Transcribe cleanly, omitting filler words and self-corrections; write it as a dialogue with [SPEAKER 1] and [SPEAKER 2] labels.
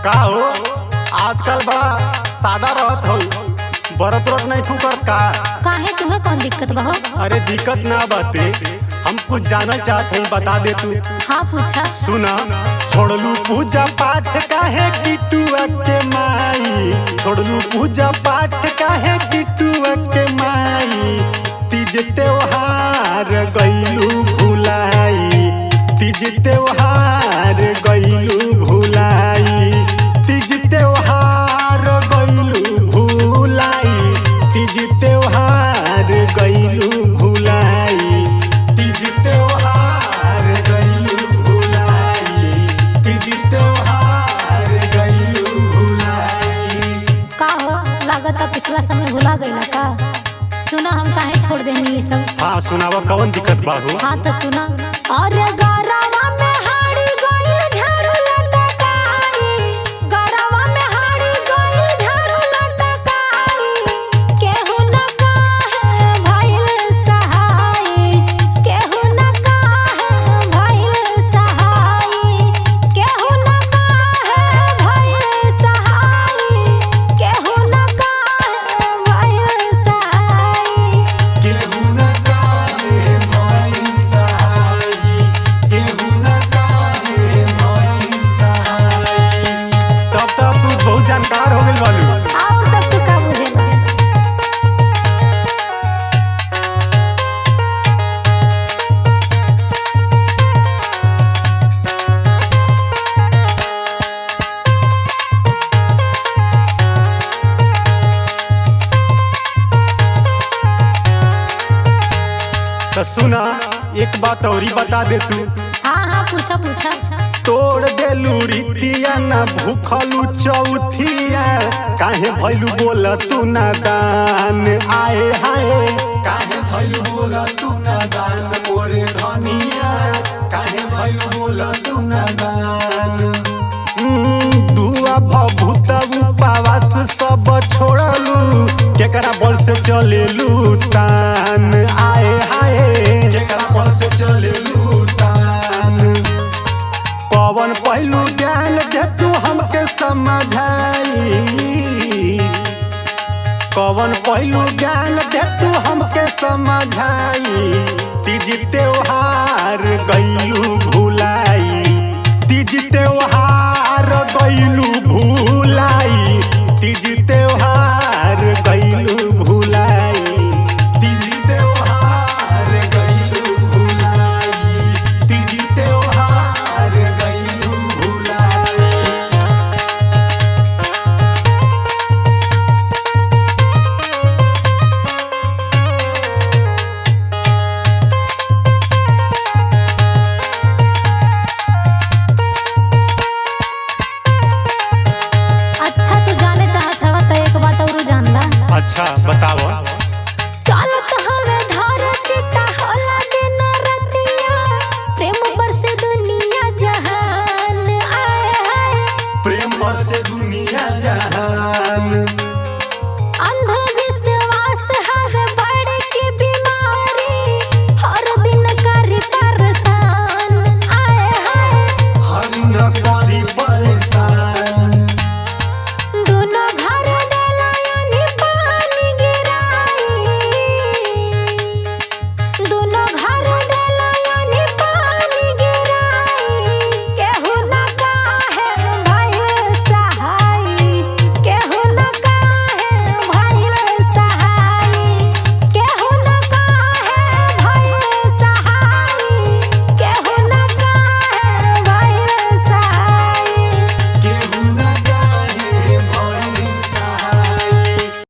[SPEAKER 1] का हो आजकल बड़ा सादा रहत हो, बरत रत नहीं फूकत का?
[SPEAKER 2] काहे तुम्हें कौन दिक्कत बा हो?
[SPEAKER 1] अरे दिक्कत ना बाते, हम कुछ जानना चाहते हैं, बता दे तू।
[SPEAKER 2] हाँ पूछा।
[SPEAKER 1] सुना, छोड़लू पूजा पाठ काहे किटुआ के माई, छोड़लू पूजा पाठ काहे किटुआ के माई, तीज त्योहार गइलू भुलाई, तीज त्योहार गइलू भुलाई, तीज त्योहार गइलू भुलाई, तीज त्योहार गइलू भुलाई, तीज त्योहार गइलू भुलाई, तीज त्योहार गइलू भुलाई।
[SPEAKER 2] का हो लागत पिछला समय भुला गईला का? सुना हम काहे छोड़ देनी ये सब।
[SPEAKER 1] हाँ सुनावा, कौन दिक्कत बाबू?
[SPEAKER 2] हाँ तो सुना। और गरवा में हाड़ी गइल झाड़ू लटकाई, गरवा में हाड़ी गइल झाड़ू लटकाई, केहू न काहे भइल सहाई, केहू न काहे भइल सहाई, केहू न काहे भइल सहाई, केहू न काहे भइल सहाई।
[SPEAKER 1] केहू न काहे भइल सहाई, केहू न काहे भइल सहाई। तब तक तू बहुत जानकार हो गइल बालू।
[SPEAKER 2] और तब तू का बुझेला?
[SPEAKER 1] तो सुना, एक बात और ही बता दे तू।
[SPEAKER 2] हाँ हाँ पूछा पूछा।
[SPEAKER 1] तोड़ देलू रीतिया ना भूखलू चौथिया, काहे भइलू बोला तू नादान, आए हाय काहे भइलू बोला तू नादान, मोरे धनिया काहे भइलू बोला तू नादान। दुआ भभूत उपवास सब छोड़लू, केकरा बल से चलेलू तान, आए हाय केकरा बल से चलेलू तान। कौन पहलू ज्ञान दे तू हमके समझाई, कौन पहलू ज्ञान दे तू हमके समझाई, तीज त्योहार गइलू भुलाई, तीज त्योहार गइलू भुलाई, तीज त्योहार गइलू भुलाई, तीज त्योहार गइलू भुलाई, तीज त्योहार गइलू भुलाई।
[SPEAKER 2] अच्छा तू जाने चाहत हवा तो एक बात और जान ला।
[SPEAKER 1] अच्छा बताओ।
[SPEAKER 2] चलत हवे धरती ता होला दिन रतिया, प्रेम बरसे दुनिया जहान, आए हाय
[SPEAKER 1] प्रेम बरसे